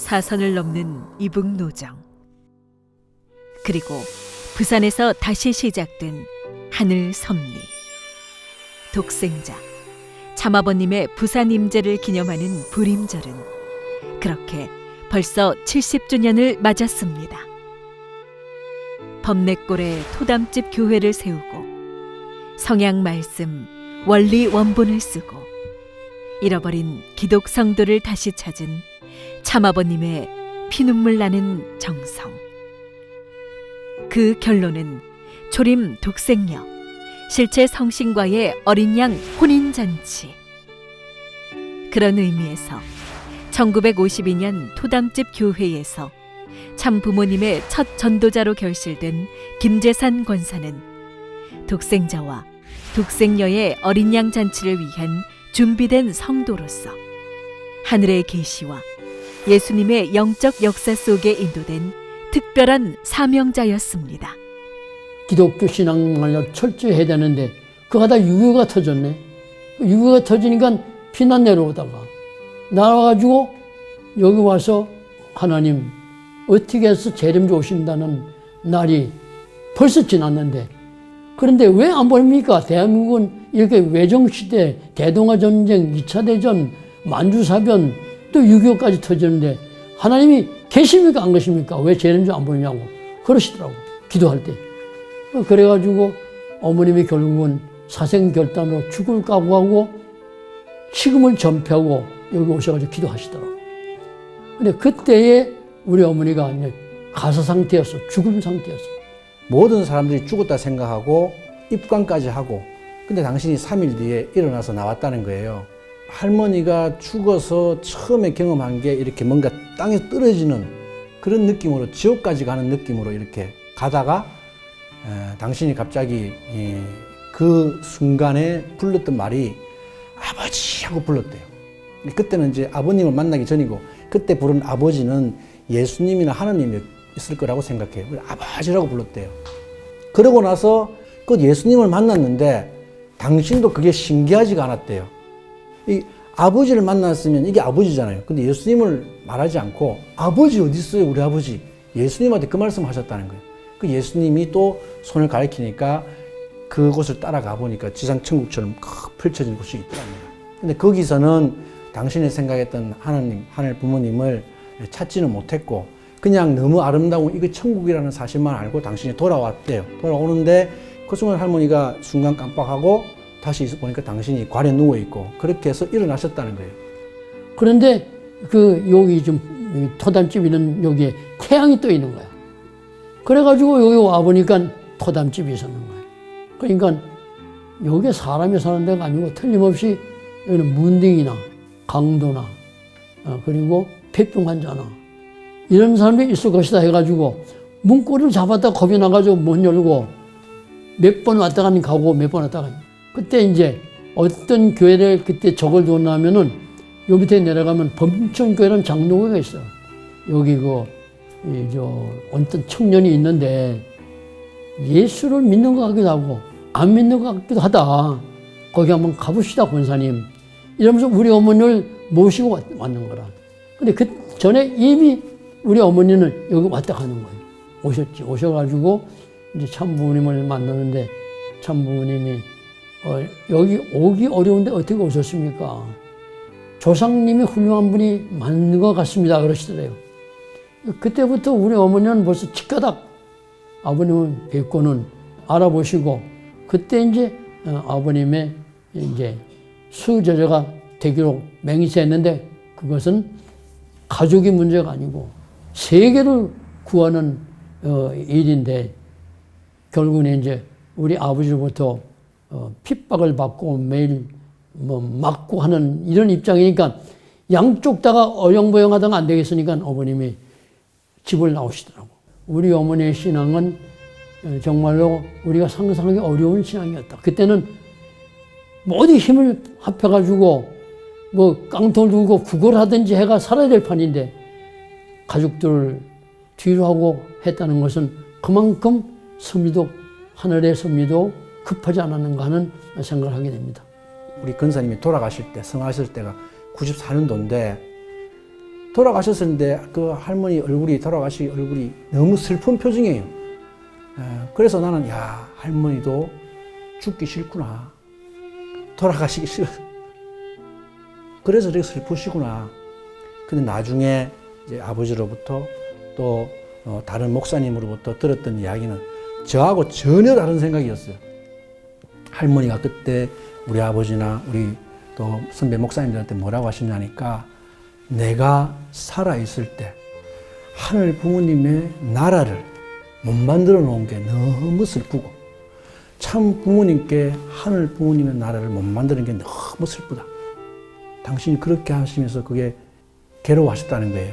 사선을 넘는 이북노정, 그리고 부산에서 다시 시작된 하늘 섭리, 독생자 참아버님의 부산 임재를 기념하는 불임절은 그렇게 벌써 70주년을 맞았습니다. 범내골에 토담집 교회를 세우고 성양 말씀, 원리 원본을 쓰고 잃어버린 기독 성도를 다시 찾은 참아버님의 피눈물 나는 정성. 그 결론은 초림 독생녀, 실체 성신과의 어린 양 혼인잔치. 그런 의미에서 1952년 토담집 교회에서 참부모님의 첫 전도자로 결실된 김재산 권사는 독생자와 독생녀의 어린 양 잔치를 위한 준비된 성도로서 하늘의 계시와 예수님의 영적 역사 속에 인도된 특별한 사명자였습니다. 기독교 신앙을 철저히 해야 되는데 그거 다 유교가 터졌네. 유교가 터지니까 피난 내려오다가 나와가지고 여기 와서 하나님 어떻게 해서 재림주 오신다는 날이 벌써 지났는데, 그런데 왜 안 보입니까? 대한민국은 이렇게 외정시대, 대동아전쟁, 2차 대전, 만주사변, 또 6.25까지 터지는데 하나님이 계십니까? 안 계십니까? 왜 재림주 안 보이냐고 그러시더라고, 기도할 때. 그래가지고 어머님이 결국은 사생결단으로 죽을 각오하고 식음을 전폐하고 여기 오셔가지고 기도하시더라고. 근데 그때에 우리 어머니가 이제 가사 상태였어. 죽음 상태였어. 모든 사람들이 죽었다 생각하고 입관까지 하고, 근데 당신이 3일 뒤에 일어나서 나왔다는 거예요. 할머니가 죽어서 처음에 경험한 게 이렇게 뭔가 땅에 떨어지는 그런 느낌으로, 지옥까지 가는 느낌으로 이렇게 가다가 당신이 갑자기 그 순간에 불렀던 말이 아버지 하고 불렀대요. 그때는 이제 아버님을 만나기 전이고, 그때 부른 아버지는 예수님이나 하나님이 있을 거라고 생각해요. 아버지라고 불렀대요. 그러고 나서 그 예수님을 만났는데 당신도 그게 신기하지가 않았대요. 이 아버지를 만났으면 이게 아버지잖아요. 근데 예수님을 말하지 않고 아버지 어디 있어요, 우리 아버지. 예수님한테 그 말씀 하셨다는 거예요. 그 예수님이 또 손을 가리키니까 그곳을 따라가 보니까 지상 천국처럼 펼쳐진 곳이 있더랍니다. 근데 거기서는 당신이 생각했던 하늘 부모님을 찾지는 못했고, 그냥 너무 아름다운 이거 천국이라는 사실만 알고 당신이 돌아왔대요. 돌아오는데 그 순간 할머니가 순간 깜빡하고 다시 보니까 당신이 관에 누워있고, 그렇게 해서 일어나셨다는 거예요. 그런데 여기 좀 토담집 있는 여기에 태양이 떠 있는 거야. 그래가지고 여기 와보니까 토담집이 있었는 거야. 그러니까 여기에 사람이 사는 데가 아니고 틀림없이 여기는 문딩이나 강도나 그리고 폐병 환자나 이런 사람들이 있을 것이다 해가지고 문고리를 잡았다 겁이 나가지고 문 열고 몇 번 왔다 가고 몇 번 왔다 가니. 그때 이제 어떤 교회를 그때 적을 두었냐면은 요 밑에 내려가면 범천교회라는 장로교회가 있어요. 여기 어떤 청년이 있는데 예수를 믿는 것 같기도 하고 안 믿는 것 같기도 하다. 거기 한번 가봅시다, 권사님. 이러면서 우리 어머니를 모시고 왔는 거라. 근데 그 전에 이미 우리 어머니는 여기 왔다 가는 거예요. 오셔가지고 이제 참부모님을 만나는데 참부모님이 여기 오기 어려운데 어떻게 오셨습니까? 조상님이 훌륭한 분이 맞는 것 같습니다. 그러시더래요. 그때부터 우리 어머니는 벌써 치가닥 아버님을 뵙고는 알아보시고, 그때 이제 아버님의 이제 수저자가 되기로 맹세했는데, 그것은 가족의 문제가 아니고 세계를 구하는 일인데, 결국은 이제 우리 아버지로부터 핍박을 받고 매일 맞고 하는 이런 입장이니까 양쪽 다가 어영부영하다가 안 되겠으니까 어머님이 집을 나오시더라고. 우리 어머니의 신앙은 정말로 우리가 상상하기 어려운 신앙이었다. 그때는 모두 힘을 합해가지고 깡통을 들고 구걸하든지 해가 살아야 될 판인데 가족들을 뒤로 하고 했다는 것은 그만큼 섭리도, 하늘의 섭리도 급하지 않았는가 하는 생각을 하게 됩니다. 우리 권사님이 돌아가실 때, 성하실 때가 94년도인데 돌아가셨었는데 그 할머니 얼굴이 돌아가시 얼굴이 너무 슬픈 표정이에요. 그래서 나는 야 할머니도 죽기 싫구나. 돌아가시기 싫어. 그래서 되게 슬프시구나. 근데 나중에 이제 아버지로부터 또 다른 목사님으로부터 들었던 이야기는 저하고 전혀 다른 생각이었어요. 할머니가 그때 우리 아버지나 우리 또 선배 목사님들한테 뭐라고 하시냐니까 내가 살아있을 때 하늘 부모님의 나라를 못 만들어 놓은 게 너무 슬프고 참 부모님께 하늘 부모님의 나라를 못 만드는 게 너무 슬프다. 당신이 그렇게 하시면서 그게 괴로워하셨다는 거예요.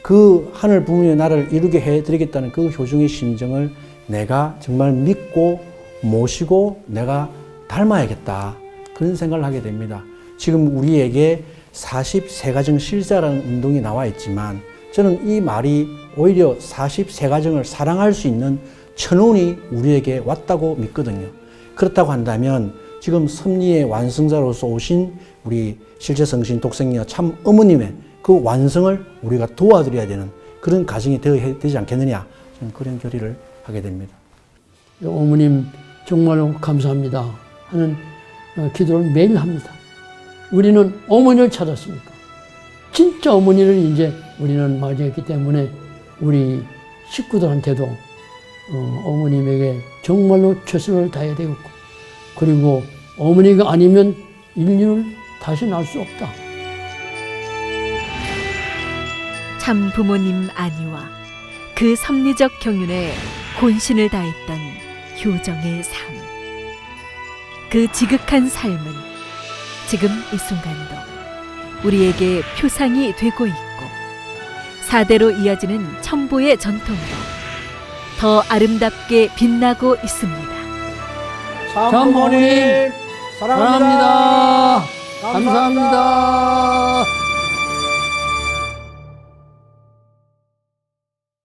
그 하늘 부모님의 나라를 이루게 해드리겠다는 그 효중의 심정을 내가 정말 믿고 모시고 내가 닮아야겠다. 그런 생각을 하게 됩니다. 지금 우리에게 40세가정 실사라는 운동이 나와 있지만 저는 이 말이 오히려 40세가정을 사랑할 수 있는 천운이 우리에게 왔다고 믿거든요. 그렇다고 한다면 지금 섭리의 완성자로서 오신 우리 실제성신 독생녀 참 어머님의 그 완성을 우리가 도와드려야 되는 그런 가정이 되지 않겠느냐, 저는 그런 결의를 하게 됩니다. 어머님 정말로 감사합니다 하는 기도를 매일 합니다. 우리는 어머니를 찾았으니까 진짜 어머니를 이제 우리는 맞이했기 때문에 우리 식구들한테도 어머님에게 정말로 최선을 다해야 되겠고, 그리고 어머니가 아니면 인류를 다시 낳을 수 없다. 참 부모님 안위와 그 섭리적 경륜에 혼신을 다했던 효정의 삶. 그 지극한 삶은 지금 이 순간도 우리에게 표상이 되고 있고 사대로 이어지는 첨보의 전통으로 더 아름답게 빛나고 있습니다. 참 참 부모님 사랑합니다. 감사합니다.